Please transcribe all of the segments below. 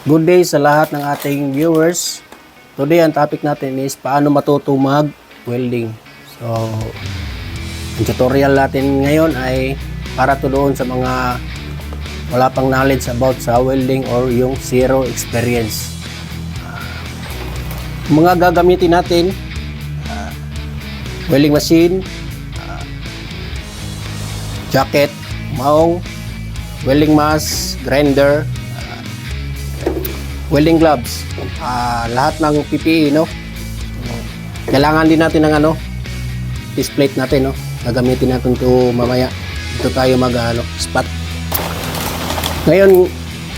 Good day sa lahat ng ating viewers. Today ang topic natin is paano matuto mag-welding. So, ang tutorial natin ngayon ay para to doon sa mga wala pang knowledge about sa welding or yung zero experience. Mga gagamitin natin, welding machine, jacket, maong, welding mask, grinder, welding gloves, lahat ng PPE, no? Kailangan din natin ng piece plate natin, no? Gagamitin natin ito mamaya. Ito tayo spot. Ngayon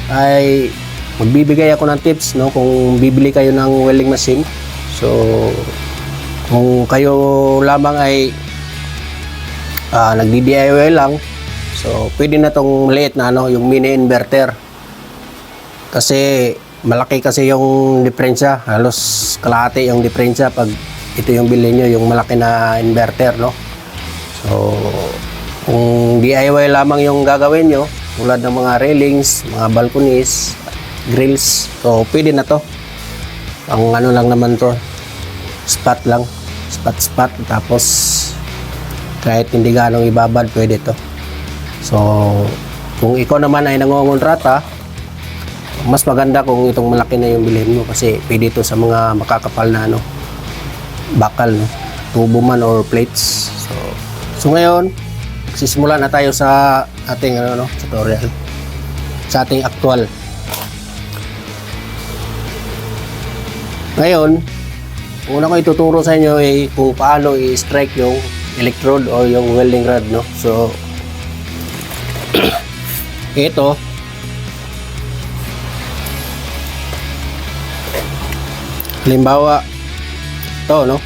ay magbibigay ako ng tips, no? Kung bibili kayo ng welding machine. So kung kayo lamang ay nagdi-DIY lang, so pwede na tong maliit na yung mini inverter. Kasi malaki kasi yung diferensya, halos kalahati yung diferensya pag ito yung bilhin nyo, yung malaki na inverter, no? So kung DIY lamang yung gagawin nyo, tulad ng mga railings, mga balconies, grills, so pwede na to. Ang lang naman to, spot lang, spot, tapos kahit hindi ganong ibabad, pwede to. So kung ikaw naman ay nangongontrata, mas maganda kung itong malaki na yung bilhin mo kasi pwede ito sa mga makakapal na bakal, no? Tubo man or plates. So ngayon, sisimula na tayo sa ating tutorial, sa ating actual. Ngayon, una ko ituturo sa inyo ay kung paano i-strike yung electrode o yung welding rod, no? So ito, halimbawa ito, no?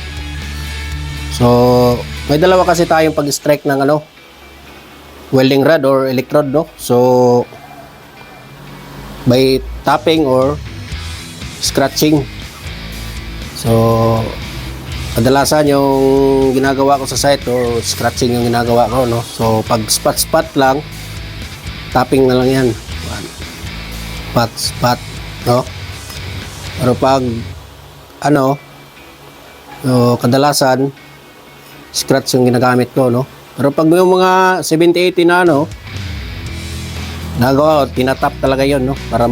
So may dalawa kasi tayong pag-strike ng welding rod or electrode, no? So by tapping or scratching. So kadalasan yung ginagawa ko sa site or scratching yung ginagawa ko, no? So pag spot lang, tapping na lang yan, spot, no? Pero pag so kadalasan scratch yung ginagamit ko, no? Pero pag yung mga 70-80 na nagawa, tinatap talaga yon, no? Para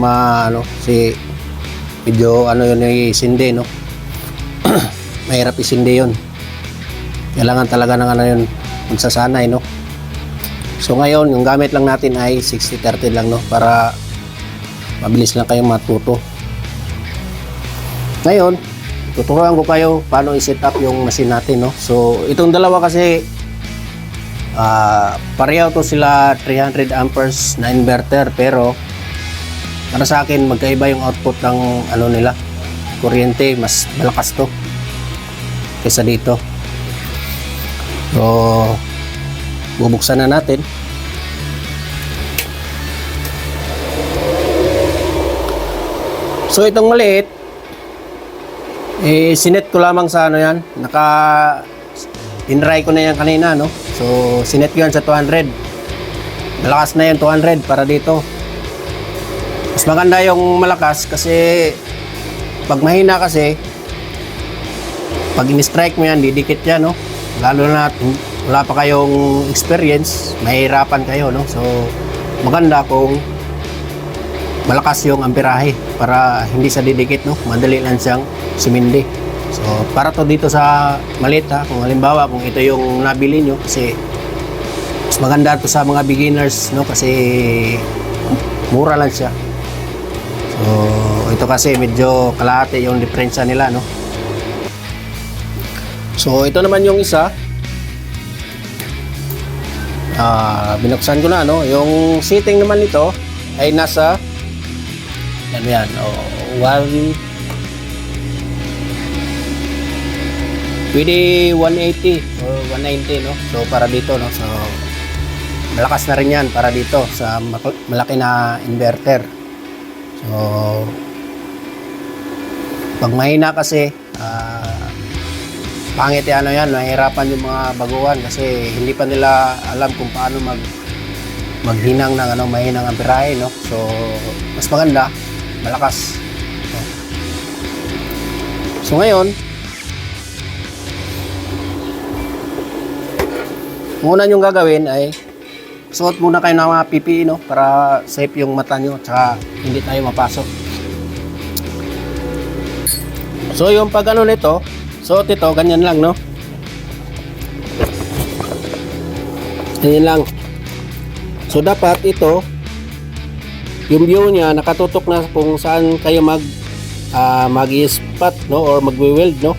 si medyo yun isindi, no? Mahirap isindi yun. Kailangan talaga ng yun, magsasanay, no? So ngayon, yung gamit lang natin ay 60-30 lang, no? Para mabilis lang kayong matuto. Ngayon, tuturuan ko kayo paano i-set up yung machine natin, no? So itong dalawa kasi pareho to sila 300 amperes na inverter, pero para sa akin magkaiba yung output ng nila, kuryente. Mas malakas to kaysa dito. So bubuksan na natin. So itong maliit, sinet ko lamang sa yan, in-dry ko na yan kanina, no? So sinet ko yan sa 200. Malakas na yan 200 para dito. Mas maganda yung malakas kasi pag mahina kasi, pag in-strike mo yan, didikit yan, no? Lalo na wala pa kayong experience, mahirapan kayo, no? So maganda kung malakas yung amperahe para hindi sa didikit, no? Madali lang siyang sumindi. So para to dito sa maliit, kung halimbawa kung ito yung nabili nyo, kasi mas maganda to sa mga beginners, no? Kasi mura lang siya. So ito kasi medyo kalahati yung diferensya nila, no? So ito naman yung isa, binuksan ko na, no? Yung setting naman nito ay nasa yan, pwede 180 or 190, no? So para dito, no? So malakas na rin yan para dito sa malaki na inverter. So pag mahina kasi pangit yan, mahirapan yung mga baguhan kasi hindi pa nila alam kung paano maghinang ng mahinang amperahe, no? So mas maganda malakas. So ngayon, muna yung gagawin ay suot muna kayo ng mga PPE, no, para safe yung mata nyo tsaka hindi tayo mapasok. So yung pag ano nito, suot ito, ganyan lang, no, ganyan lang. So dapat ito, yung view nya nakatutok na kung saan kayo mag-i-spot, no, or magwi-weld, no.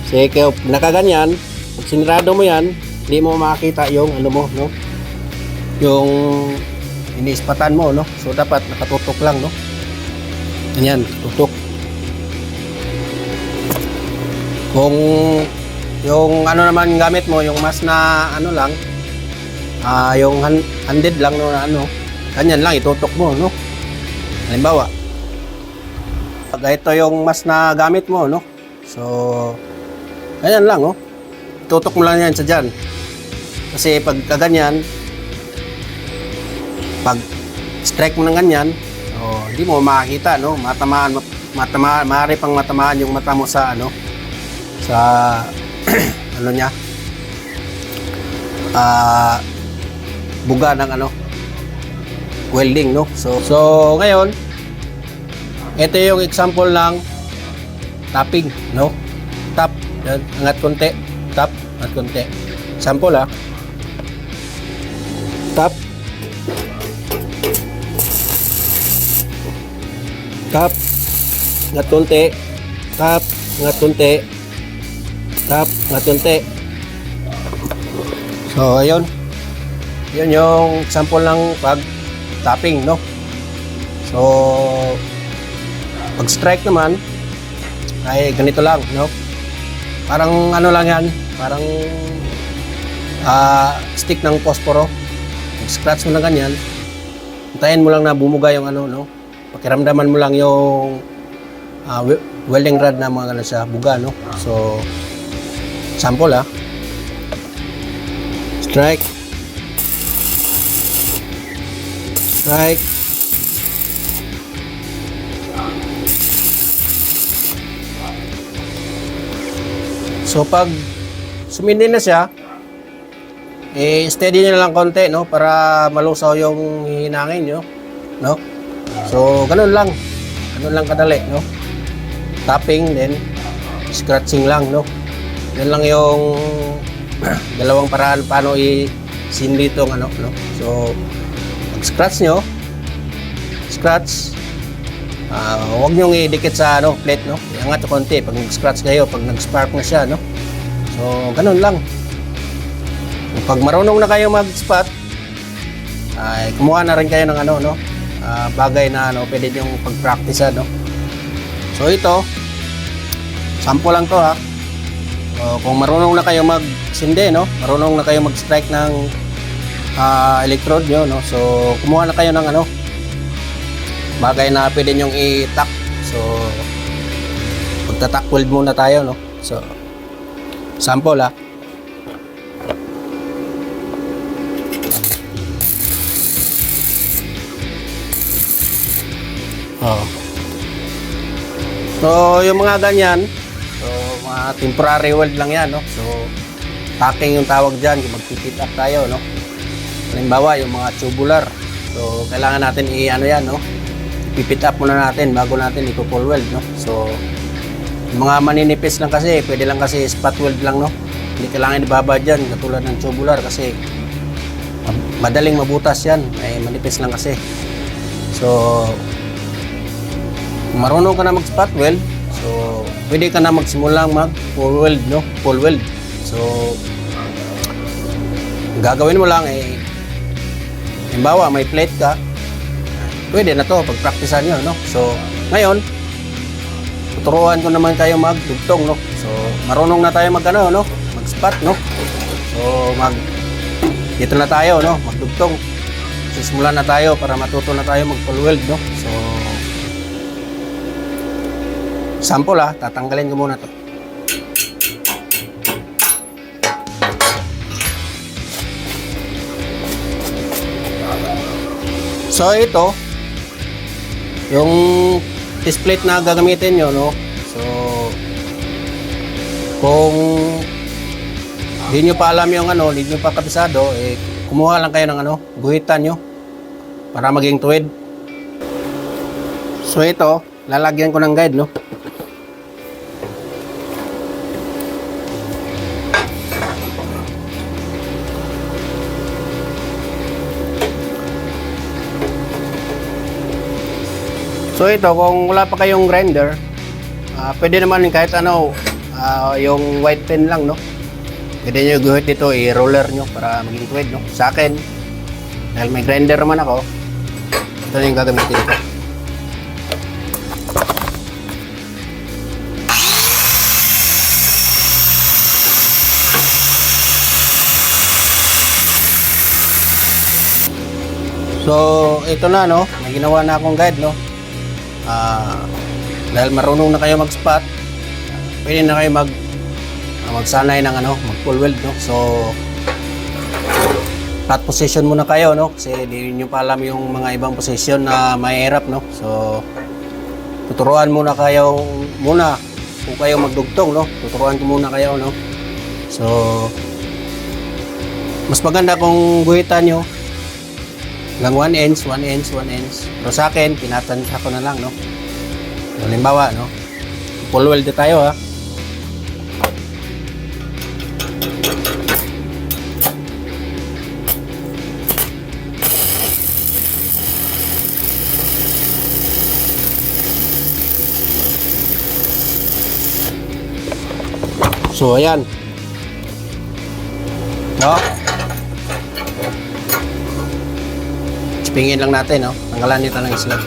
Kasi kayo nakaganyan, pag sinirado mo yan, hindi mo makakita yung ano mo, no, yung iniispatan mo, no. So dapat nakatutok lang, no, ganyan, tutok. Kung yung ano naman gamit mo, yung mas na ano lang, yung handed lang, no, na ano, ganyan lang itutok mo, no. Halimbawa, pag ito yung mas na gamit mo, no, so ganyan lang, oh. Tutok mo lang yan sa dyan. Kasi pag kaganyan, pag strike mo ng ganyan, hindi mo makakita, no. Maaari pang matamaan yung mata mo sa ano, sa ano niya, buga ng ano, welding, no. So ngayon, ito yung example ng tapping, no. Tap, yan, angat konti, tap, angat konti. Sample, tap, tap, angat konti, tap, angat konti, tap, angat konti. So ayun, yun yung example ng pag tapping, no. So pag strike naman ay ganito lang, no. Parang ano lang yan, parang stick ng posporo. Scratch mo na ganyan, hintayin mo lang na bumuga yung ano, no. Pakiramdaman mo lang yung welding rod na mga sa buga, no. So sample, strike, strike, so pag sumindi na siya, steady nyo lang konti, no, para malusaw yung hinangin nyo, no. So ganun lang kadali, no. Tapping, then scratching lang, no. Yan lang yung dalawang paraan paano i-sindi itong ano, no. So pag scratch nyo, scratch, huwag nyo i-dikit sa ano, plate, no. Iangat o konti pag nag-scratch kayo, pag nag-spark na siya, no. So ganun lang. Pag marunong na kayo mag-spot, ay kumuha na rin kayo ng ano, no, bagay na ano, pwede nyo pag-practice, no. So ito, sample lang to, So, kung marunong na kayo mag-sindi, no, marunong na kayo mag-strike ng electrode nyo, no. So kumuha na kayo ng ano, bagay na pwede nyong i-tack. So magta-tack weld muna tayo, no. So sample, So yung mga ganyan, so mga temporary weld lang yan, no. So tacking yung tawag dyan, kung mag-fit up tayo, no. Halimbawa yung mga tubular, so kailangan natin i-ano yan, no, i-fit up muna natin bago natin i-full weld, no. So yung mga maninipis lang kasi, pwede lang kasi spot weld lang, no. Hindi kailangan ibaba dyan katulad ng tubular kasi madaling mabutas yan, ay manipis lang kasi. So marunong ka na mag-spot weld, so pwede ka na magsimulang mag-full weld, no, full weld. So gagawin mo lang halimbawa may plate ka, pwede na to pag-practicean nyo, no. So ngayon tuturuan ko naman kayo magdugtong, no. So marunong na tayo mag-ano, no, mag-spot, no. So dito na tayo, no, magdugtong. Simulan na tayo para matuto na tayo mag-full weld, no. So sample, tatanggalin ko muna to. So ito, yung test plate na gagamitin nyo, no? So, kung hindi nyo pa alam yung ano, hindi nyo pa kabisado, eh, kumuha lang kayo ng ano, guhitan nyo para maging tuwid. So ito, lalagyan ko ng guide, no? So ito, kung wala pa kayong grinder, pwede naman kahit ano, yung white pen lang, no? Pwede nyo guhit dito, i-roller nyo para maging tuwid, no? Sa akin, dahil may grinder naman ako, ito na yung gagamitin ko. So, ito na, no? May ginawa na akong guide, no? Dahil marunong na kayo mag-spot, pwede na kayo magsanay ng ano, mag full weld, no? So, flat position muna kayo, no? Kasi di nyo pa alam yung mga ibang position na mahirap, no? So, tuturuan muna kayo kung kayo magdugtong, no? Tuturuan ko muna kayo, no? So, mas maganda kung guhitan nyo hanggang 1 inch, 1 inch, 1 inch. Pero sa akin, tinatansya ko na lang, no? Halimbawa, no? Full weld tayo, ha? So, ayan. No? Pingin lang natin, no? Tanggalan dito ng slot.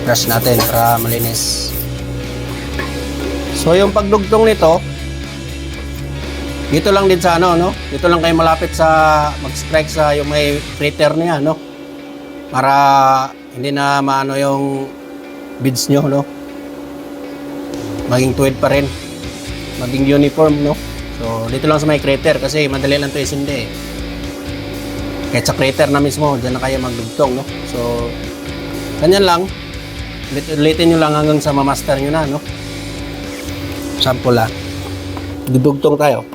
Brush natin para malinis. So, yung pagdugtong nito, dito lang din sa ano, no? Dito lang kayo malapit sa mag-strike sa yung may crater niya, no? Para hindi na maano yung beads nyo, no? Maging tuwid pa rin, maging uniform, no? So dito lang sa may crater kasi madali lang ito isindi, eh. Kahit sa crater na mismo, dyan na kayo magdugtong, no? So ganyan lang, ulitin nyo lang hanggang sa mamaster nyo na, no? Sample lang, dudugtong tayo.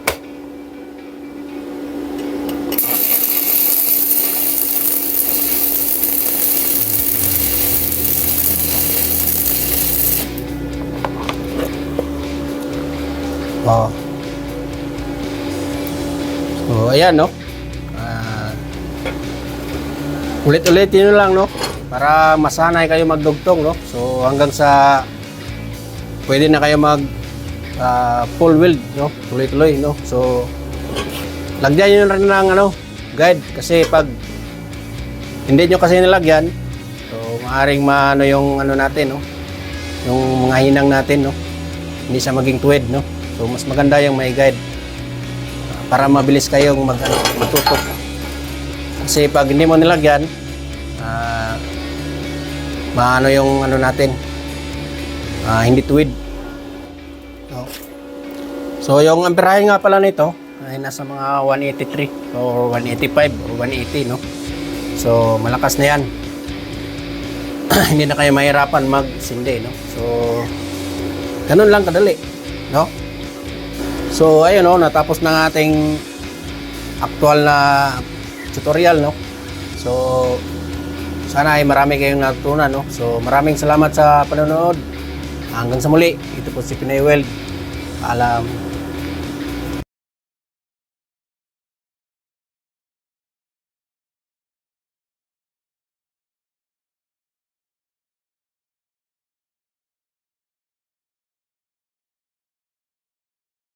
Oh. So, ayan, no? Ulit-ulitin nyo lang, no? Para masanay kayo magdugtong, no? So, hanggang sa pwede na kayo mag full weld, no? Tuloy-tuloy, no? So, lagyan nyo rin ng ano, guide. Kasi pag hindi nyo kasi nilagyan, so, maaaring maano yung ano natin, no? Yung mga hinang natin, no? Hindi siya maging tuwid, no? So, mas maganda yung may guide para mabilis kayong matutok. Kasi pag hindi mo nilagyan, maano yung ano natin, hindi tuwid. So, yung amperahe nga pala nito ay nasa mga 183 or 185 or 180, no? So, malakas na yan. Hindi na kayo mahirapan mag-sindi, no? So, ganun lang kadali, no? So, ayun, no, natapos na ng ating actual na tutorial, no? So, sana ay marami kayong natutunan, no? So, maraming salamat sa panonood. Hanggang sa muli, ito po si Pinoy Weld. Paalam.